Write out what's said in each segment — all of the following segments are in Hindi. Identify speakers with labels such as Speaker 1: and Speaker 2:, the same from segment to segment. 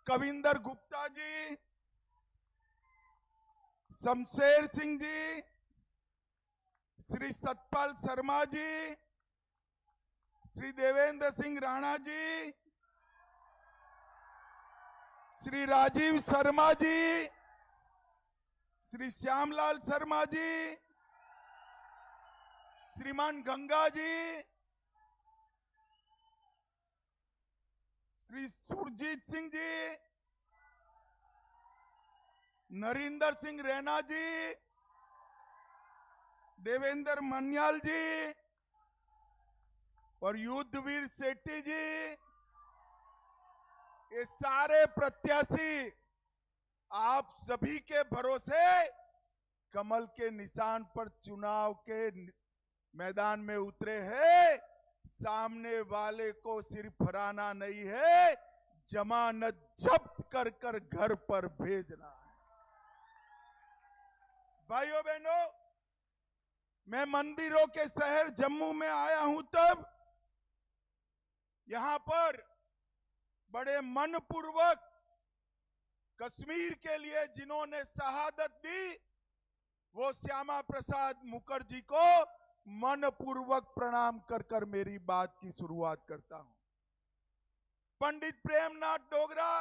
Speaker 1: कविंदर गुप्ता जी, शमशेर सिंह जी, श्री सतपाल शर्मा जी, श्री देवेंद्र सिंह राणा जी, श्री राजीव शर्मा जी, श्री श्यामलाल शर्मा जी, श्रीमान गंगा जी, श्री सुरजीत सिंह जी, नरिंदर सिंह रैना जी, देवेंद्र मन्याल जी और युद्धवीर सेठी जी, ये सारे प्रत्याशी आप सभी के भरोसे कमल के निशान पर चुनाव के मैदान में उतरे हैं। सामने वाले को सिर्फ हराना नहीं है, जमानत जब्त कर कर घर पर भेजना है। भाइयों बहनों, मैं मंदिरों के शहर जम्मू में आया हूं, तब यहां पर बड़े मनपूर्वक कश्मीर के लिए जिन्होंने शहादत दी, वो श्यामा प्रसाद मुखर्जी को मनपूर्वक प्रणाम कर कर मेरी बात की शुरुआत करता हूं। पंडित प्रेमनाथ डोगरा,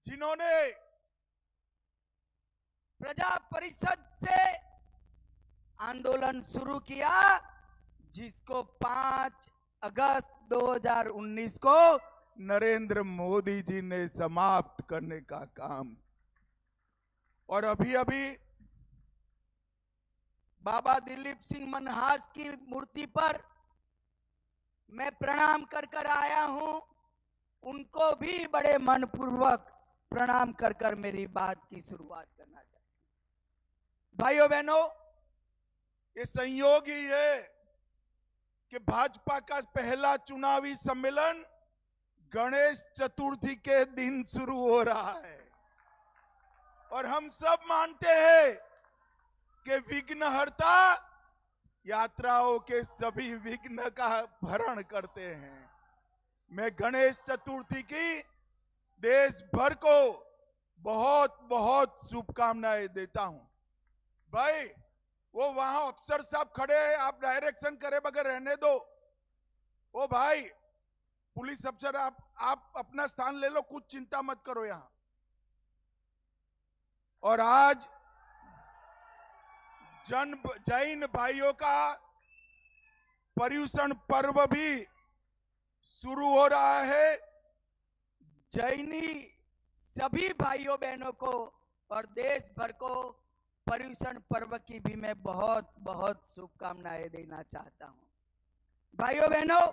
Speaker 1: जिन्होंने
Speaker 2: प्रजा परिषद से आंदोलन शुरू किया, जिसको 5 अगस्त 2019 को
Speaker 1: नरेंद्र मोदी जी ने समाप्त करने का काम, और अभी अभी
Speaker 2: बाबा दिलीप सिंह मनहास की मूर्ति पर मैं प्रणाम कर कर आया हूं। उनको भी बड़े मनपूर्वक प्रणाम कर कर मेरी बात की शुरुआत करना चाहता हूं।
Speaker 1: भाइयों बहनों, ये संयोग ही है कि भाजपा का पहला चुनावी सम्मेलन गणेश चतुर्थी के दिन शुरू हो रहा है, और हम सब मानते हैं कि विघ्नहर्ता यात्राओं के सभी विघ्न का भरण करते हैं। मैं गणेश चतुर्थी की देश भर को बहुत बहुत शुभकामनाएं देता हूं। भाई, वो वहां अफसर साहब खड़े हैं, आप डायरेक्शन करे बगैर रहने दो। ओ भाई पुलिस अफसर, आप अपना स्थान ले लो, कुछ चिंता मत करो यहां। और आज जैन भाइयों का पर्युषण पर्व भी शुरू हो रहा है।
Speaker 2: जैनी सभी भाइयों बहनों को और देश भर को पर्युषण पर्व की भी मैं बहुत बहुत शुभकामनाएं देना चाहता हूं। भाइयों बहनों,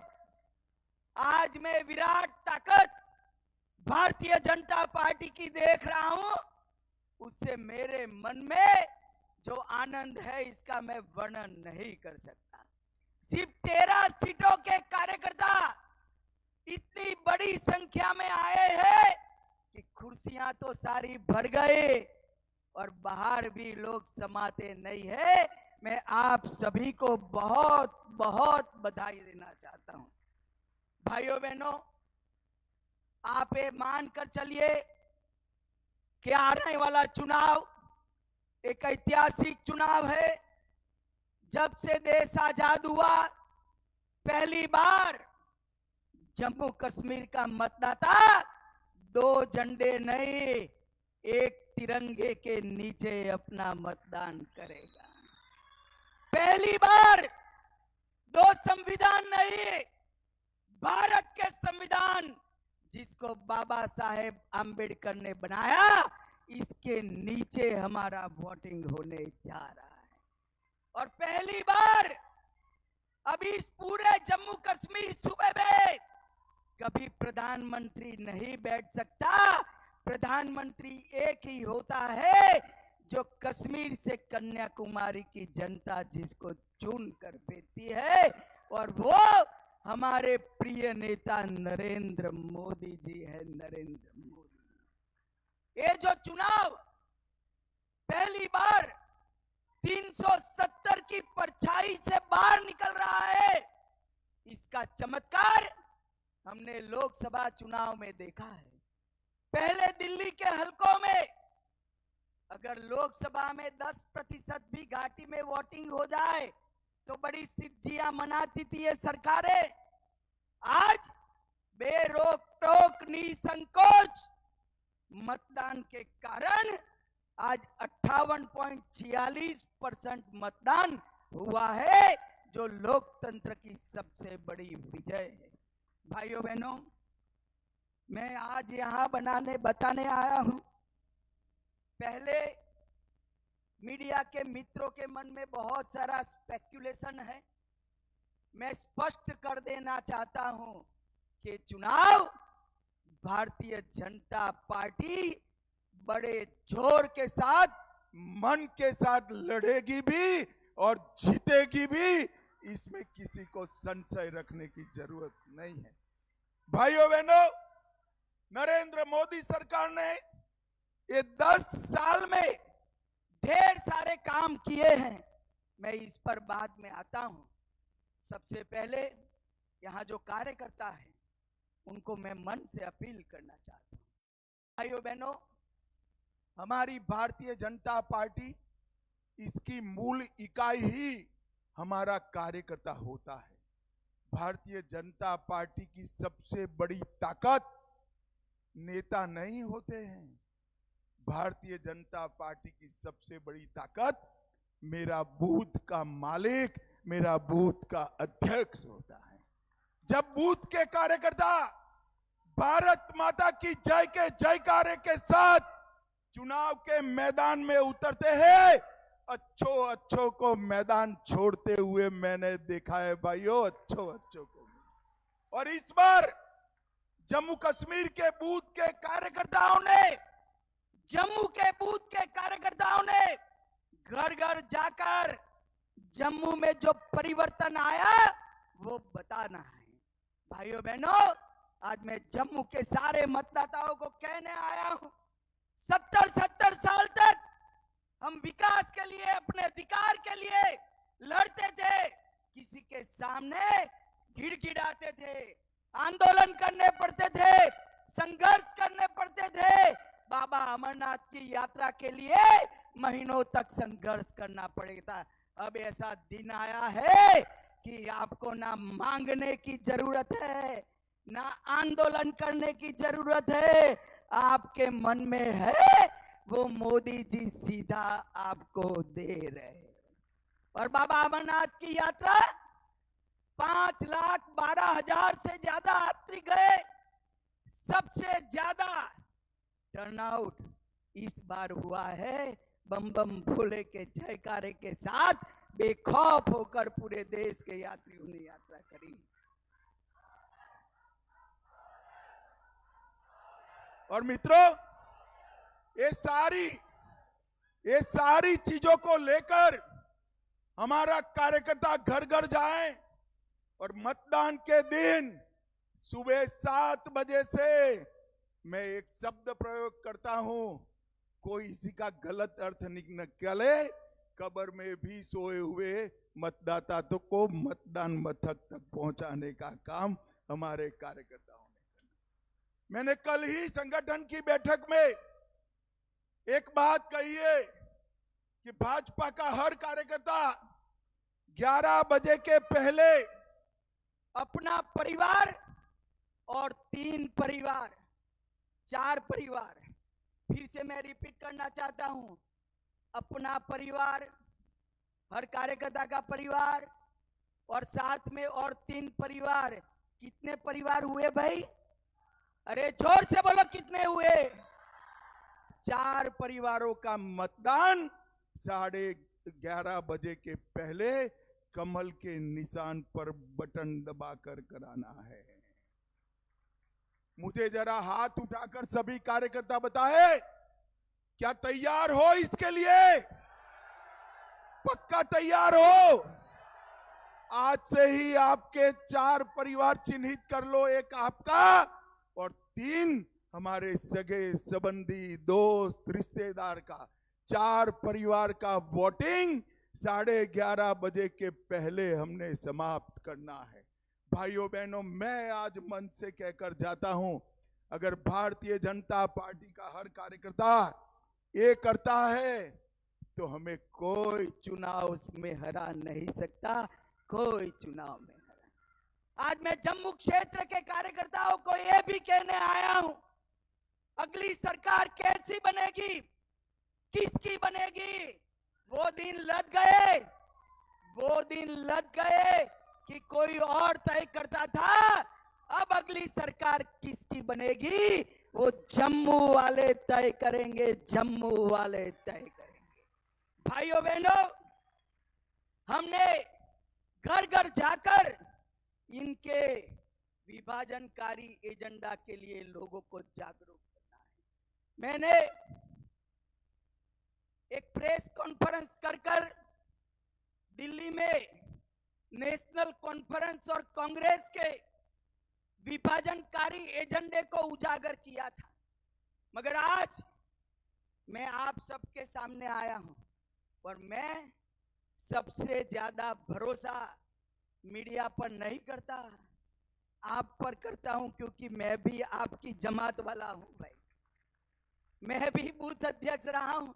Speaker 2: आज मैं विराट ताकत भारतीय जनता पार्टी की देख रहा हूं, उससे मेरे मन में जो आनंद है इसका मैं वर्णन नहीं कर सकता। सिर्फ 13 सीटों के कार्यकर्ता इतनी बड़ी संख्या में आए हैं कि कुर्सियां तो सारी भर गए और बाहर भी लोग समाते नहीं है। मैं आप सभी को बहुत बहुत बधाई देना चाहता हूं। भाइयों बहनों, आप ये मानकर चलिए कि आने वाला चुनाव एक ऐतिहासिक चुनाव है। जब से देश आजाद हुआ, पहली बार जम्मू कश्मीर का मतदाता 2 झंडे नहीं, एक तिरंगे के नीचे अपना मतदान करेगा। पहली बार 2 संविधान नहीं, भारत के संविधान जिसको बाबा साहेब आंबेडकर ने बनाया, इसके नीचे हमारा वोटिंग होने जा रहा है। और पहली बार अभी इस पूरे जम्मू कश्मीर सूबे में कभी प्रधानमंत्री नहीं बैठ सकता। प्रधानमंत्री एक ही होता है जो कश्मीर से कन्याकुमारी की जनता जिसको चुन कर भेजती है, और वो हमारे प्रिय नेता नरेंद्र मोदी जी है। नरेंद्र मोदी, ये जो चुनाव पहली बार 370 की परछाई से बाहर निकल रहा है, इसका चमत्कार हमने लोकसभा चुनाव में देखा है। पहले दिल्ली के हलकों में अगर लोकसभा में 10% भी घाटी में वोटिंग हो जाए तो बड़ी सिद्धियां मनाती थी ये सरकारें। आज बेरोक टोक निसंकोच मतदान के कारण आज 58.46% मतदान हुआ है, जो लोकतंत्र की सबसे बड़ी विजय है। भाइयों बहनों, मैं आज यहां बताने आया हूं। पहले मीडिया के मित्रों के मन में बहुत सारा स्पेक्युलेशन है। मैं स्पष्ट कर देना चाहता हूं कि चुनाव भारतीय जनता पार्टी
Speaker 1: बड़े जोर के साथ, मन के साथ लड़ेगी भी और जीतेगी भी, इसमें किसी को संशय रखने की जरूरत नहीं है। भाइयों बहनों, नरेंद्र मोदी सरकार ने ये 10 साल में
Speaker 2: ढेर सारे काम किए हैं। मैं इस पर बाद में आता हूं। सबसे पहले यहां जो कार्यकर्ता है उनको मैं मन से अपील करना चाहता हूं। भाइयों बहनों,
Speaker 1: हमारी भारतीय जनता पार्टी, इसकी मूल इकाई ही हमारा कार्यकर्ता होता है। भारतीय जनता पार्टी की सबसे बड़ी ताकत नेता नहीं होते हैं। भारतीय जनता पार्टी की सबसे बड़ी ताकत मेरा बूथ का मालिक, मेरा बूथ का अध्यक्ष होता है। जब बूथ के कार्यकर्ता भारत माता की जय के जयकारे के साथ चुनाव के मैदान में उतरते हैं, अच्छों को मैदान छोड़ते हुए मैंने देखा है भाइयों, अच्छों को। और इस बार जम्मू कश्मीर के बूथ के कार्यकर्ताओं ने घर घर जाकर जम्मू में जो परिवर्तन आया वो बताना है। भाइयों बहनों, आज मैं जम्मू के सारे मतदाताओं को कहने आया हूं, 70 साल तक हम विकास के लिए, अपने अधिकार के लिए लड़ते थे। किसी के सामने गिड़गिड़ाते थे, आंदोलन करने पड़ते थे, संघर्ष करने पड़ते थे। बाबा अमरनाथ की यात्रा के लिए महीनों तक संघर्ष करना पड़ेगा। अब ऐसा दिन आया है कि आपको ना मांगने की जरूरत है, ना आंदोलन करने की जरूरत है। आपके मन में है वो मोदी जी सीधा आपको दे रहे हैं। और बाबा अमरनाथ की यात्रा 5,12,000 से ज्यादा यात्री गए। सबसे ज्यादा टर्नआउट इस बार हुआ है। बम बम भोले के जयकारे के साथ बेखौफ होकर पूरे देश के यात्रियों ने यात्रा करी। और मित्रों, ये सारी चीजों को लेकर हमारा कार्यकर्ता घर घर जाए और मतदान के दिन सुबह 7 बजे से मैं एक शब्द प्रयोग करता हूं, कोई इसी का गलत अर्थ निकले, कब्र में भी सोए हुए मतदाता तो को मतदान मथक तक पहुंचाने का काम हमारे कार्यकर्ताओं ने करना। मैंने कल ही संगठन की बैठक में एक बात कही है कि भाजपा का हर कार्यकर्ता 11 बजे के पहले
Speaker 2: अपना परिवार और 3 परिवार, 4 परिवार, फिर से मैं रिपीट करना चाहता हूं, अपना परिवार, हर कार्यकर्ता का परिवार और साथ में और 3 परिवार। कितने परिवार हुए भाई? अरे जोर से बोलो, कितने हुए?
Speaker 1: 4 परिवारों का मतदान 11:30 बजे के पहले कमल के निशान पर बटन दबाकर कराना है। मुझे जरा हाथ उठाकर सभी कार्यकर्ता बताए, क्या तैयार हो इसके लिए? पक्का तैयार हो? आज से ही आपके 4 परिवार चिन्हित कर लो, एक आपका और 3 हमारे सगे संबंधी, दोस्त, रिश्तेदार का। 4 परिवार का वोटिंग 11:30 बजे के पहले हमने समाप्त करना है। भाइयों बहनों, मैं आज मन से कहकर जाता हूं, अगर भारतीय जनता पार्टी का हर कार्यकर्ता ये करता है तो हमें कोई
Speaker 2: चुनाव में हरा नहीं सकता, कोई चुनाव में हरा। आज मैं जम्मू क्षेत्र के कार्यकर्ताओं को यह भी कहने आया हूं, अगली सरकार कैसी बनेगी, किसकी बनेगी, वो दिन लग गए, वो दिन लग गए कि कोई और तय करता था। अब अगली सरकार किसकी बनेगी वो जम्मू वाले तय करेंगे, जम्मू वाले तय करेंगे। भाइयों बहनों, हमने घर घर जाकर इनके विभाजनकारी एजेंडा के लिए लोगों को जागरूक करना है। मैंने एक प्रेस कॉन्फ्रेंस कर दिल्ली में नेशनल कॉन्फ्रेंस और कांग्रेस के विभाजनकारी एजेंडे को उजागर किया था, मगर आज मैं आप सबके सामने आया हूं और मैं सबसे ज्यादा भरोसा मीडिया पर नहीं करता, आप पर करता हूं, क्योंकि मैं भी आपकी जमात वाला हूं भाई, मैं भी बूथ अध्यक्ष रहा हूं।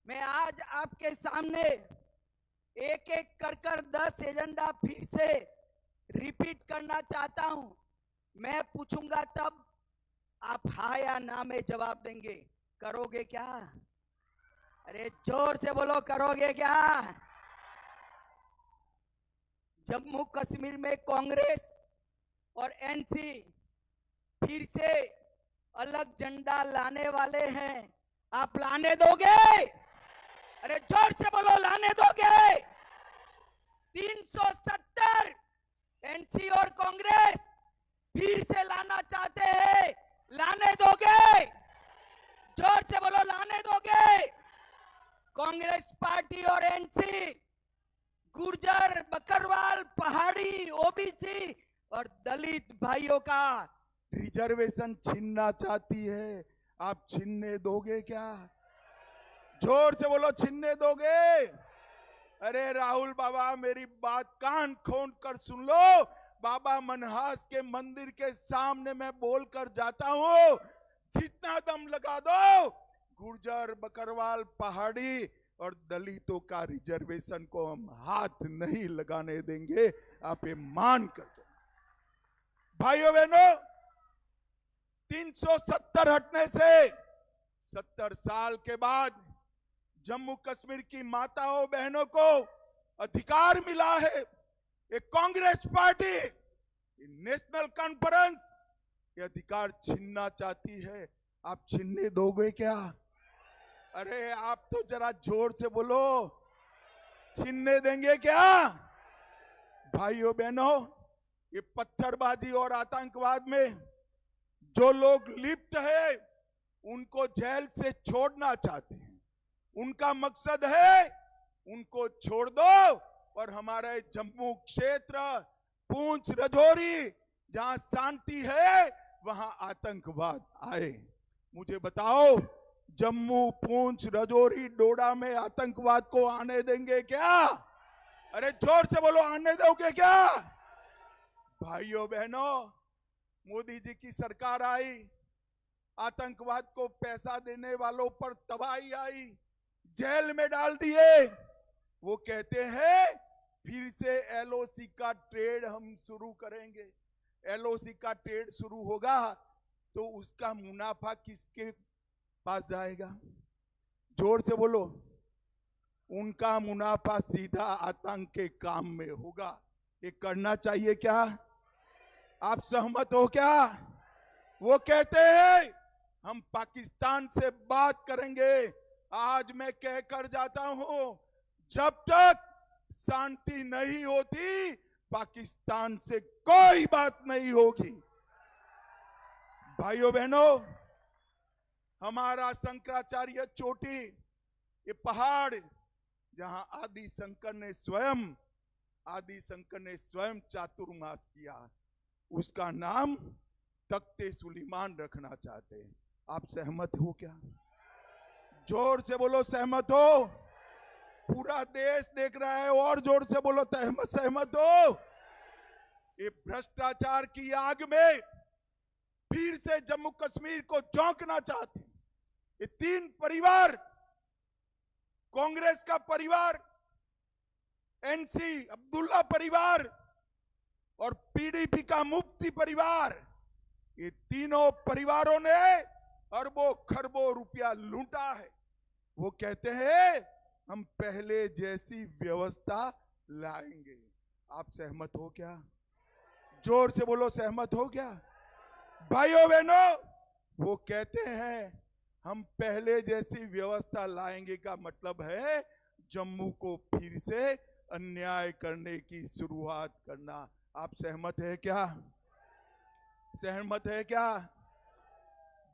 Speaker 2: मैं आज आपके सामने एक एक कर 10 एजेंडा फिर से रिपीट करना चाहता हूं। मैं पूछूंगा तब आप हाँ या ना में जवाब देंगे। करोगे क्या? अरे जोर से बोलो, करोगे क्या? जम्मू कश्मीर में कांग्रेस और एनसी फिर से अलग झंडा लाने वाले हैं, आप लाने दोगे? अरे जोर से बोलो, लाने दोगे? 370 एनसी और कांग्रेस फिर से लाना चाहते हैं, लाने दोगे? जोर से बोलो, लाने दोगे? कांग्रेस पार्टी और एनसी गुर्जर, बकरवाल, पहाड़ी, ओबीसी और दलित भाइयों का
Speaker 1: रिजर्वेशन छीनना चाहती है, आप छीनने दोगे क्या? जोर से बोलो, छीनने दोगे? अरे राहुल बाबा, मेरी बात कान खोल कर सुन लो। बाबा मनहास के मंदिर के सामने मैं बोलकर जाता हूं, जितना दम लगा दो, गुर्जर, बकरवाल, पहाड़ी और दलितों का रिजर्वेशन को हम हाथ नहीं लगाने देंगे, आप ये मान कर दो। भाइयों बहनों, 370 हटने से 70 साल के बाद जम्मू कश्मीर की माताओं बहनों को अधिकार मिला है। एक कांग्रेस पार्टी, नेशनल कॉन्फ्रेंस ये अधिकार छीनना चाहती है, आप छीनने दोगे क्या? अरे आप तो जरा जोर से बोलो, छीनने देंगे क्या? भाइयों बहनों, ये पत्थरबाजी और आतंकवाद में जो लोग लिप्त है उनको जेल से छोड़ना चाहते हैं, उनका मकसद है उनको छोड़ दो और हमारे जम्मू क्षेत्र, पूंछ, राजौरी, जहां शांति है वहां आतंकवाद आए। मुझे बताओ, जम्मू, पूंछ, राजौरी, डोडा में आतंकवाद को आने देंगे क्या? अरे जोर से बोलो, आने दोगे क्या? भाइयों बहनों, मोदी जी की सरकार आई, आतंकवाद को पैसा देने वालों पर तबाही आई, जेल में डाल दिए। वो कहते हैं फिर से एलओसी का ट्रेड हम शुरू करेंगे। एलओसी का ट्रेड शुरू होगा तो उसका मुनाफा किसके पास जाएगा? जोर से बोलो। उनका मुनाफा सीधा आतंक के काम में होगा। ये करना चाहिए क्या? आप सहमत हो क्या? वो कहते हैं हम पाकिस्तान से बात करेंगे। आज मैं कहकर जाता हूं, जब तक शांति नहीं होती पाकिस्तान से कोई बात नहीं होगी। भाइयों बहनों, हमारा शंकराचार्य चोटी, ये पहाड़ जहां आदि शंकर ने स्वयं चातुर्मास किया, उसका नाम तख्ते सुलेमान रखना चाहते हैं। आप सहमत हो क्या? जोर से बोलो, सहमत हो? पूरा देश देख रहा है, और जोर से बोलो, सहमत हो? ये भ्रष्टाचार की आग में फिर से जम्मू कश्मीर को झोंकना चाहते हैं। ये तीन परिवार, कांग्रेस का परिवार, एनसी अब्दुल्ला परिवार और पीडीपी का मुफ्ती परिवार, ये तीनों परिवारों ने अरबों खरबों रुपया लूटा है। वो कहते हैं हम पहले जैसी व्यवस्था लाएंगे। आप सहमत हो क्या? जोर से बोलो, सहमत हो क्या? भाइयों बहनों, वो कहते हैं हम पहले जैसी व्यवस्था लाएंगे का मतलब है जम्मू को फिर से अन्याय करने की शुरुआत करना। आप सहमत है क्या? सहमत है क्या?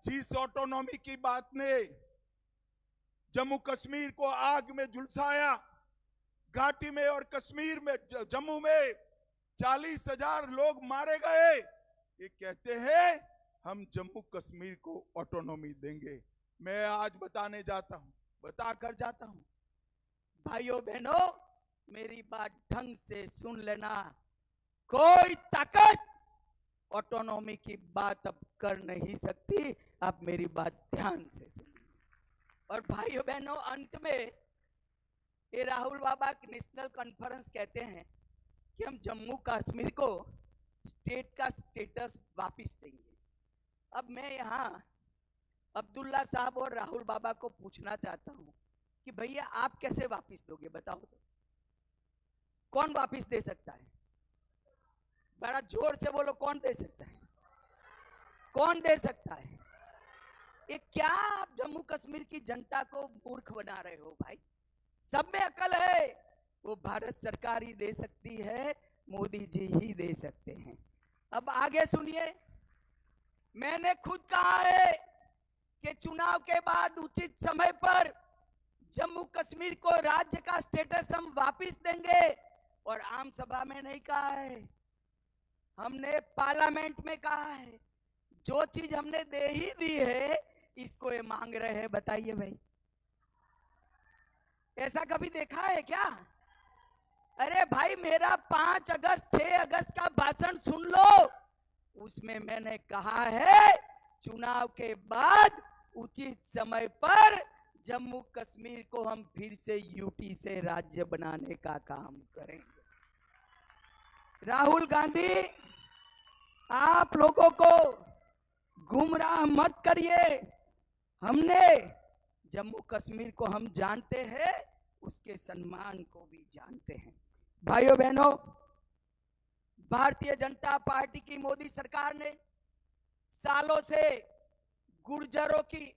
Speaker 1: जिस ऑटोनॉमी की बात ने जम्मू कश्मीर को आग में झुलसाया, घाटी में और कश्मीर में, जम्मू में 40,000 लोग मारे गए, ये कहते हैं हम जम्मू कश्मीर को ऑटोनॉमी देंगे। मैं आज बताने जाता हूं, बताकर जाता हूं।
Speaker 2: भाइयों बहनों, मेरी बात ढंग से सुन लेना। कोई ताकत ऑटोनॉमी की बात अब कर नहीं सकती। आप मेरी बात ध्यान से सुनिए। और भाइयों बहनों, अंत में ये राहुल बाबा नेशनल कॉन्फ्रेंस कहते हैं कि हम जम्मू कश्मीर को स्टेट का स्टेटस वापस देंगे। अब मैं यहाँ अब्दुल्ला साहब और राहुल बाबा को पूछना चाहता हूं कि भैया आप कैसे वापस दोगे, बताओ तो। कौन वापस दे सकता है? बड़ा जोर से बोलो, कौन दे सकता है? कौन दे सकता है? ये क्या आप जम्मू कश्मीर की जनता को मूर्ख बना रहे हो भाई? सब में अकल है। वो भारत सरकार ही दे सकती है, मोदी जी ही दे सकते हैं। अब आगे सुनिए। मैंने खुद कहा है कि चुनाव के बाद उचित समय पर जम्मू कश्मीर को राज्य का स्टेटस हम वापस देंगे। और आम सभा में नहीं कहा है, हमने पार्लियामेंट में कहा है। जो चीज हमने दे ही दी है, इसको ये मांग रहे हैं। बताइए भाई, ऐसा कभी देखा है क्या? अरे भाई, मेरा 5 अगस्त 6 अगस्त का भाषण सुन लो। उसमें मैंने कहा है चुनाव के बाद उचित समय पर जम्मू कश्मीर को हम फिर से यूटी से राज्य बनाने का काम करेंगे। राहुल गांधी, आप लोगों को गुमराह मत करिए। हमने जम्मू कश्मीर को हम जानते हैं, उसके सम्मान को भी जानते हैं। भाइयों बहनों, भारतीय जनता पार्टी की मोदी सरकार ने सालों से गुर्जरों की,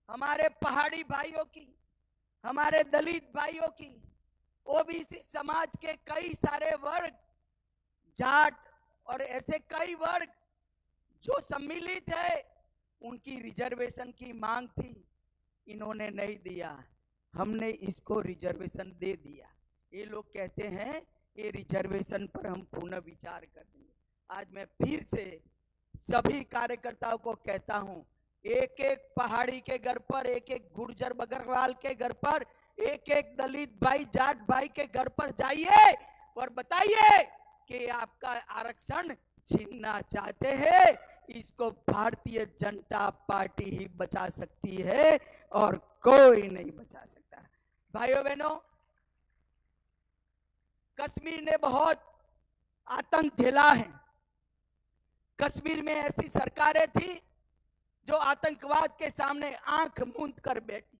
Speaker 2: हमारे पहाड़ी भाइयों की, हमारे दलित भाइयों की, ओबीसी समाज के कई सारे वर्ग, जाट और ऐसे कई वर्ग जो सम्मिलित है, उनकी रिजर्वेशन की मांग थी। इन्होंने नहीं दिया, हमने इसको रिजर्वेशन दे दिया। ये लोग कहते हैं ये रिजर्वेशन पर हम पुनः विचार कर देंगे। आज मैं फिर से सभी कार्यकर्ताओं को कहता हूं, एक एक पहाड़ी के घर पर, एक एक गुर्जर बकरवाल के घर पर, एक एक दलित भाई, जाट भाई के घर पर जाइए और बताइए कि आपका आरक्षण छीनना चाहते हैं। इसको भारतीय जनता पार्टी ही बचा सकती है और कोई नहीं बचा सकता। भाइयों बहनों, कश्मीर ने बहुत आतंक झेला है। कश्मीर में ऐसी सरकारें थी जो आतंकवाद के सामने आंख मूंद कर बैठी।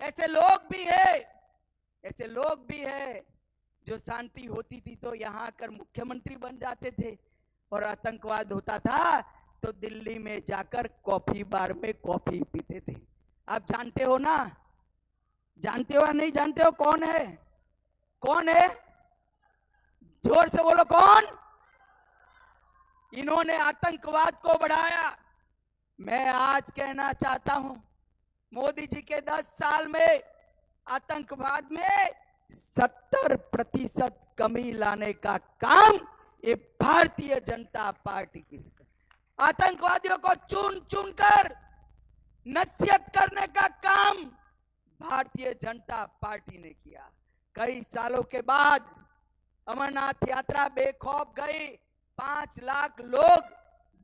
Speaker 2: ऐसे लोग भी है, ऐसे लोग भी है जो शांति होती थी तो यहां आकर मुख्यमंत्री बन जाते थे, और आतंकवाद होता था तो दिल्ली में जाकर कॉफी बार में कॉफी पीते थे। आप जानते हो ना? जानते हो या नहीं जानते हो? कौन है? कौन है? जोर से बोलो, कौन? इन्होंने आतंकवाद को बढ़ाया। मैं आज कहना चाहता हूं, मोदी जी के 10 साल में आतंकवाद में 70% कमी लाने का काम ये भारतीय जनता पार्टी की। आतंकवादियों को चुन चुन कर नसीहत करने का काम भारतीय जनता पार्टी ने किया। कई सालों के बाद अमरनाथ यात्रा बेखौफ गई, 5 लाख लोग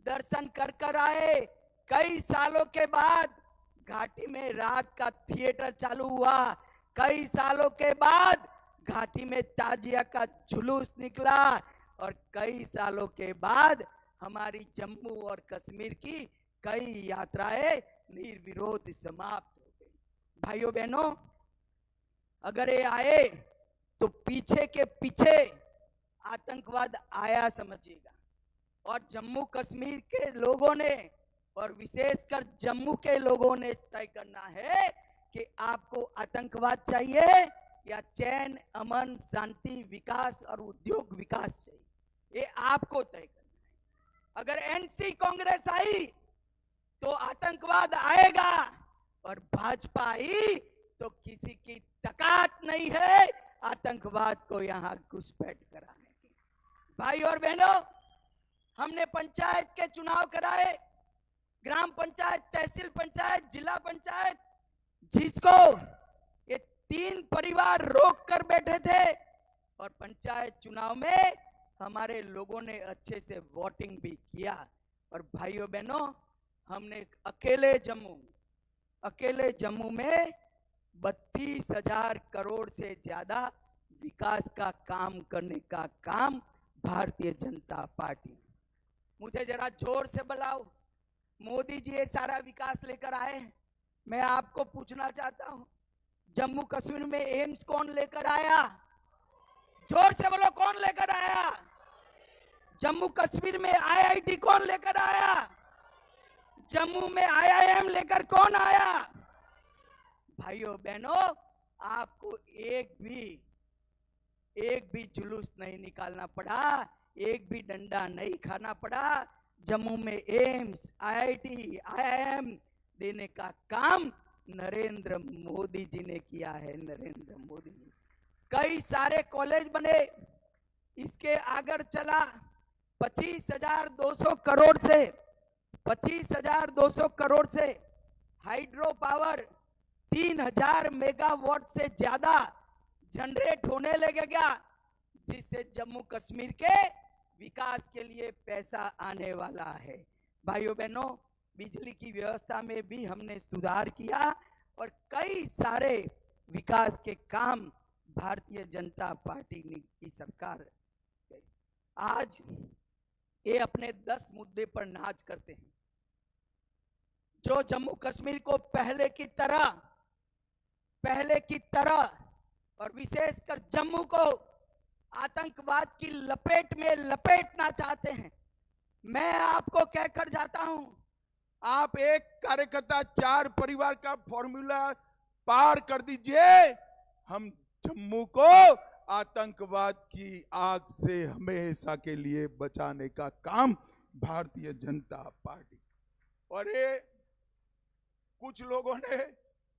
Speaker 2: दर्शन कर कर आए। कई सालों के बाद घाटी में रात का थिएटर चालू हुआ। कई सालों के बाद घाटी में ताजिया का जुलूस निकला और कई सालों के बाद हमारी जम्मू और कश्मीर की कई यात्राएं निर्विरोध समाप्त हो गई। भाइयों बहनों, अगर ये आए तो पीछे के पीछे आतंकवाद आया समझिएगा। और जम्मू कश्मीर के लोगों ने और विशेषकर जम्मू के लोगों ने तय करना है कि आपको आतंकवाद चाहिए या चैन, अमन, शांति, विकास और उद्योग विकास चाहिए, ये आपको तय करना है। अगर एनसी कांग्रेस आई तो आतंकवाद आएगा और भाजपा आई तो किसी की ताकत नहीं है आतंकवाद को यहां घुसपैठ कराने की। भाई और बहनों, हमने पंचायत के चुनाव कराए, ग्राम पंचायत, तहसील पंचायत, जिला पंचायत, जिसको ये 3 परिवार रोक कर बैठे थे। और पंचायत चुनाव में हमारे लोगों ने अच्छे से वोटिंग भी किया। और भाइयों बहनों, हमने अकेले जम्मू में 32,000 करोड़ से ज्यादा विकास का काम करने का काम भारतीय जनता पार्टी। मुझे जरा जोर से बुलाओ। मोदी जी ये सारा विकास लेकर आए। मैं आपको पूछना चाहता हूं, जम्मू कश्मीर में एम्स कौन लेकर आया? जोर से बोलो, कौन लेकर आया? जम्मू कश्मीर में आईआईटी कौन लेकर आया? जम्मू में आईआईएम लेकर कौन आया? भाइयों बहनों, आपको एक भी जुलूस नहीं निकालना पड़ा, एक भी डंडा नहीं खाना पड़ा। जम्मू में एम्स, आईआईटी, आईआईएम देने का काम नरेंद्र मोदी जी ने किया है। नरेंद्र मोदी जी, कई सारे कॉलेज बने। इसके आगे चला 25,200 करोड़ से हाइड्रो पावर 3,000 मेगावाट से ज्यादा जनरेट होने लगेगा, जिससे जम्मू कश्मीर के विकास के लिए पैसा आने वाला है। भाइयों बहनों, बिजली की व्यवस्था में भी हमने सुधार किया और कई सारे विकास के काम भारतीय जनता पार्टी की सरकार। आज ये अपने 10 मुद्दे पर नाच करते हैं, जो जम्मू कश्मीर को पहले की तरह और विशेषकर जम्मू को आतंकवाद की लपेट में लपेटना चाहते हैं। मैं आपको कहकर जाता हूं,
Speaker 1: आप एक कार्यकर्ता 4 परिवार का फॉर्मूला पार कर दीजिए, हम जम्मू को आतंकवाद की आग से हमेशा के लिए बचाने का काम भारतीय जनता पार्टी। और ये कुछ लोगों ने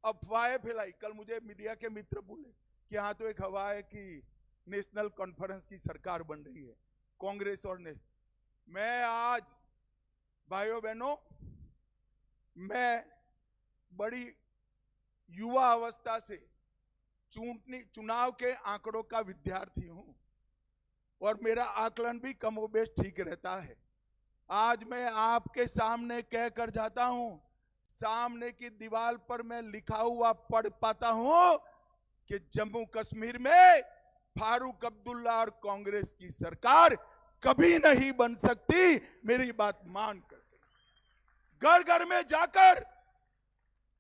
Speaker 1: अफवाहें फैलाई। कल मुझे मीडिया के मित्र बोले कि यहाँ तो एक हवा है कि नेशनल कॉन्फ्रेंस की सरकार बन रही है, कांग्रेस और ने। मैं आज भाइयों बहनों, मैं बड़ी युवा अवस्था से चुनाव के आंकड़ों का विद्यार्थी हूं और मेरा आकलन भी कमोबेश ठीक रहता है। आज मैं आपके सामने कह कर जाता हूं, सामने की दीवार पर मैं लिखा हुआ पढ़ पाता हूं कि जम्मू कश्मीर में फारूक अब्दुल्ला और कांग्रेस की सरकार कभी नहीं बन सकती। मेरी बात मान कर घर घर में जाकर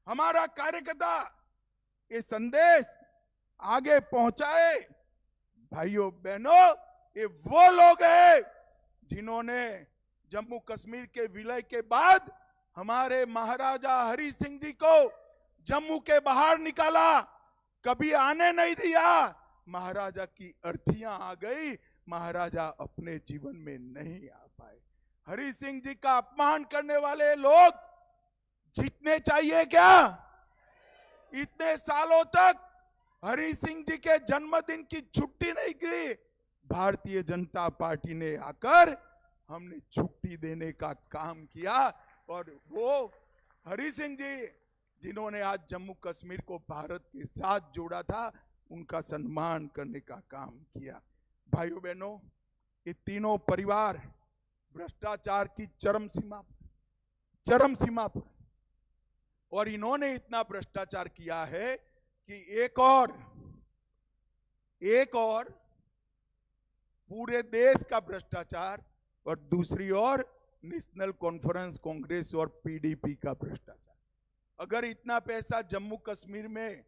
Speaker 1: हमारा कार्यकर्ता ये संदेश आगे पहुंचाए। भाइयों बहनों, ये वो लोग हैं जिन्होंने जम्मू कश्मीर के विलय के बाद हमारे महाराजा हरि सिंह जी को जम्मू के बाहर निकाला, कभी आने नहीं दिया। महाराजा की अर्थियां आ गई, महाराजा अपने जीवन में नहीं आ पाए। हरि सिंह जी का अपमान करने वाले लोग जीतने चाहिए क्या? इतने सालों तक हरि सिंह जी के जन्मदिन की छुट्टी नहीं की। भारतीय जनता पार्टी ने आकर हमने छुट्टी देने का काम किया और वो हरि सिंह जी जिन्होंने आज जम्मू कश्मीर को भारत के साथ जोड़ा था, उनका सम्मान करने का काम किया। भाइयों बहनों, ये तीनों परिवार भ्रष्टाचार की चरम सीमा पर। और इन्होंने इतना भ्रष्टाचार किया है कि एक और पूरे देश का भ्रष्टाचार और दूसरी ओर नेशनल कॉन्फ्रेंस कांग्रेस और पीडीपी का भ्रष्टाचार। अगर इतना पैसा जम्मू कश्मीर में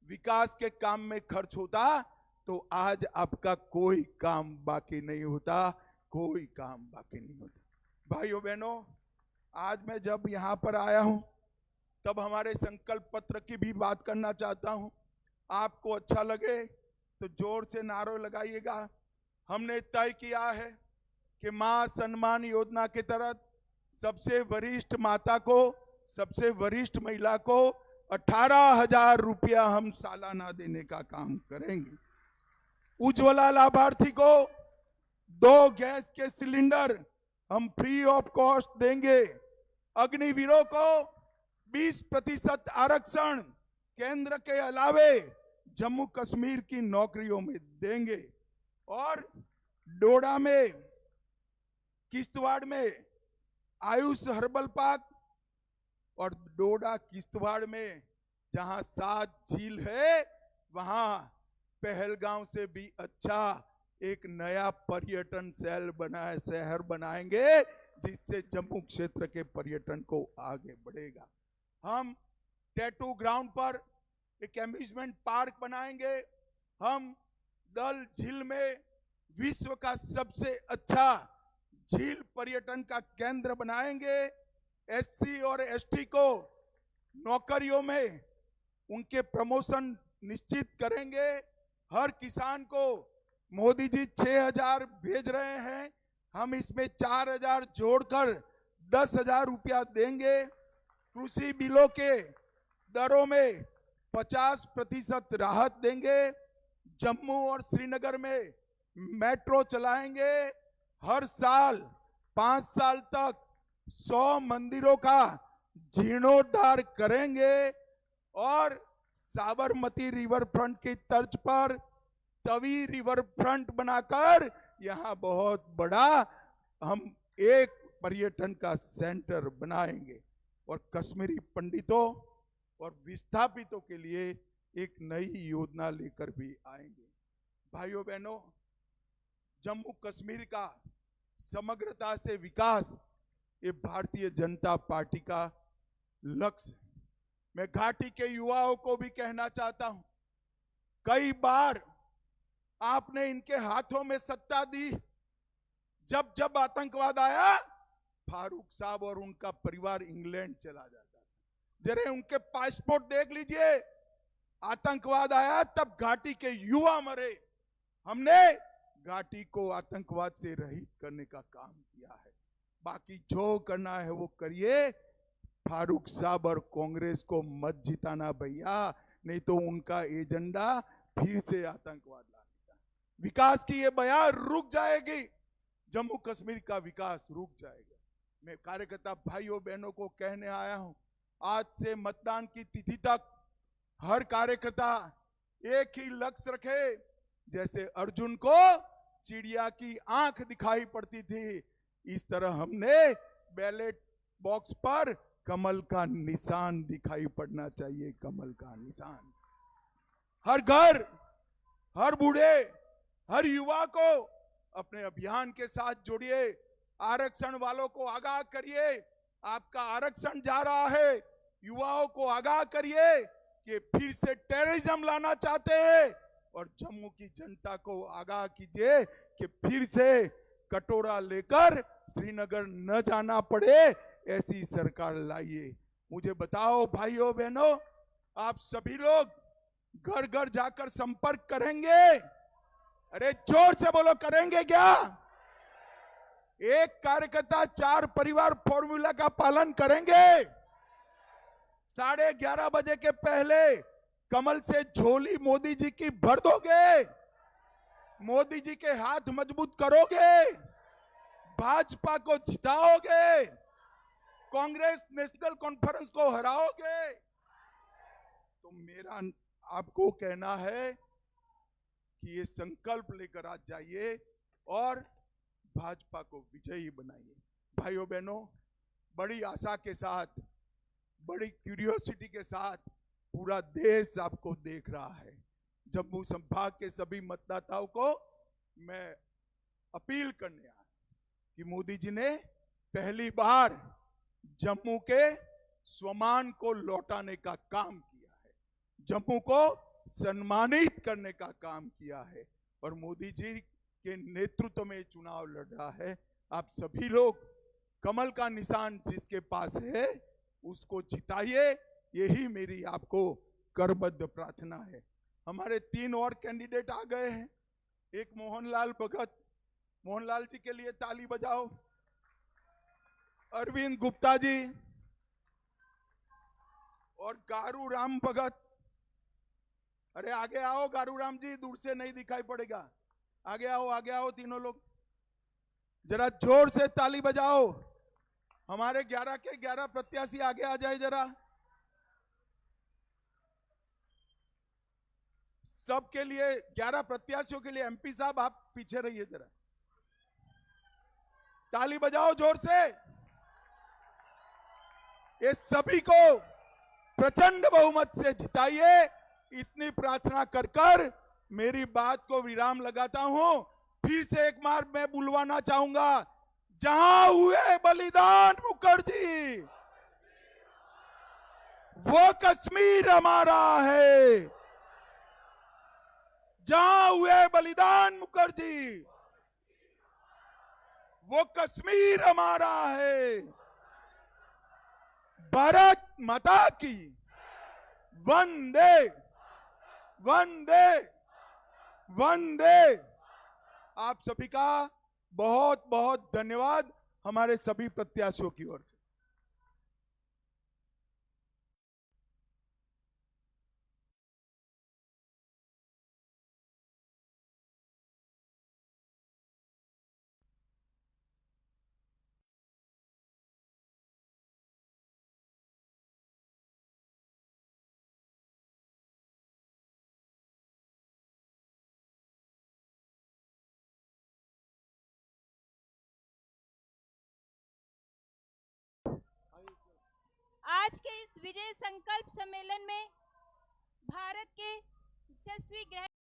Speaker 1: विकास के काम में खर्च होता तो आज आपका कोई काम बाकी नहीं होता, कोई काम बाकी नहीं होता। भाइयों बहनों, आज मैं जब यहां पर आया हूं तब हमारे संकल्प पत्र की भी बात करना चाहता हूं। आपको अच्छा लगे तो जोर से नारा लगाइएगा। हमने तय किया है कि मां सम्मान योजना के तहत सबसे वरिष्ठ माता को, सबसे वरिष्ठ महिला को 18,000 रुपया हम सालाना देने का काम करेंगे। उज्ज्वला लाभार्थी को 2 गैस के सिलेंडर हम फ्री ऑफ कॉस्ट देंगे। अग्निवीरों को 20% आरक्षण केंद्र के अलावे जम्मू कश्मीर की नौकरियों में देंगे। और डोडा में, किश्तवाड़ में आयुष हर्बल पार्क और डोडा किश्तवाड़ में जहां 7 झील है वहां पहलगांव से भी अच्छा एक नया पर्यटन शहर बनाएंगे जिससे जम्मू क्षेत्र के पर्यटन को आगे बढ़ेगा। हम टैटू ग्राउंड पर एक एम्यूजमेंट पार्क बनाएंगे। हम दल झील में विश्व का सबसे अच्छा झील पर्यटन का केंद्र बनाएंगे। एससी और एसटी को नौकरियों में उनके प्रमोशन निश्चित करेंगे। हर किसान को मोदी जी 6,000 भेज रहे हैं, हम इसमें 4,000 जोड़कर 10,000 रुपया देंगे। कृषि बिलों के दरों में 50% राहत देंगे। जम्मू और श्रीनगर में मेट्रो चलाएंगे। हर साल 5 साल तक 100 मंदिरों का जीर्णोद्धार करेंगे और साबरमती रिवर फ्रंट की तर्ज पर तवी रिवर फ्रंट बनाकर यहां बहुत बड़ा हम एक पर्यटन का सेंटर बनाएंगे और कश्मीरी पंडितों और विस्थापितों के लिए एक नई योजना लेकर भी आएंगे। भाइयों बहनों, जम्मू कश्मीर का समग्रता से विकास ये भारतीय जनता पार्टी का लक्ष्य है। मैं घाटी के युवाओं को भी कहना चाहता हूं, कई बार आपने इनके हाथों में सत्ता दी। जब जब आतंकवाद आया फारूक साहब और उनका परिवार इंग्लैंड चला जाता था। जरा उनके पासपोर्ट देख लीजिए। आतंकवाद आया तब घाटी के युवा मरे। हमने घाटी को आतंकवाद से रहित करने का काम किया है। बाकी जो करना है वो करिए। फारूक साहब और कांग्रेस को मत जिताना भैया, नहीं तो उनका एजेंडा फिर से आतंकवाद लाने का। विकास की ये बयान रुक जाएगी, जम्मू कश्मीर का विकास रुक जाएगा। मैं कार्यकर्ता भाइयों बहनों को कहने आया हूं, आज से मतदान की तिथि तक हर कार्यकर्ता एक ही लक्ष्य रखे। जैसे अर्जुन को चिड़िया की आंख दिखाई पड़ती थी, इस तरह हमने बैलेट बॉक्स पर कमल का निशान दिखाई पड़ना चाहिए। कमल का निशान हर घर, हर बूढ़े, हर युवा को अपने अभियान के साथ जोड़िए। आरक्षण वालों को आगाह करिए, आपका आरक्षण जा रहा है। युवाओं को आगाह करिए कि फिर से टेररिज्म लाना चाहते हैं और जम्मू की जनता को आगाह कीजिए कि फिर से कटोरा लेकर श्रीनगर न जाना पड़े, ऐसी सरकार लाइए। मुझे बताओ भाइयों बहनों, आप सभी लोग घर घर जाकर संपर्क करेंगे? अरे जोर से बोलो, करेंगे क्या? एक कार्यकर्ता 4 परिवार फॉर्मूला का पालन करेंगे? 11:30 बजे के पहले कमल से झोली मोदी जी की भर दोगे? मोदी जी के हाथ मजबूत करोगे? भाजपा को जिताओगे? कांग्रेस नेशनल कॉन्फ्रेंस को हराओगे? तो मेरा आपको कहना है कि ये संकल्प लेकर आज जाइए और भाजपा को विजयी बनाइए। भाइयों बहनों, बड़ी आशा के साथ, बड़ी क्यूरियोसिटी के साथ पूरा देश आपको देख रहा है। जम्मू संभाग के सभी मतदाताओं को मैं अपील करने आया कि मोदी जी ने पहली बार जम्मू के स्वमान को लौटाने का काम किया है, जम्मू को सम्मानित करने का काम किया है और मोदी जी के नेतृत्व में चुनाव लड़ रहा है। आप सभी लोग कमल का निशान जिसके पास है उसको जिताइए, यही मेरी आपको करबद्ध प्रार्थना है। हमारे 3 और कैंडिडेट आ गए हैं। एक मोहनलाल भगत, मोहनलाल जी के लिए ताली बजाओ। अरविंद गुप्ता जी और गारू राम भगत। अरे आगे आओ गारू राम जी, दूर से नहीं दिखाई पड़ेगा। आगे आओ तीनों लोग, जरा जोर से ताली बजाओ। हमारे 11 के 11 प्रत्याशी आगे आ जाए जरा। सबके लिए 11 प्रत्याशियों के लिए एमपी साहब आप पीछे रहिए जरा। ताली बजाओ जोर से। ये सभी को प्रचंड बहुमत से जिताइए। इतनी प्रार्थना कर कर मेरी बात को विराम लगाता हूं। फिर से एक बार मैं बुलवाना चाहूंगा, जहां हुए बलिदान मुखर्जी, वो कश्मीर हमारा है। जहां हुए बलिदान मुखर्जी, वो कश्मीर हमारा है। भारत माता की वंदे वंदे वंदे। आप सभी का बहुत बहुत धन्यवाद हमारे सभी प्रत्याशियों की ओर से।
Speaker 3: आज के इस विजय संकल्प सम्मेलन में भारत के यशस्वी गृह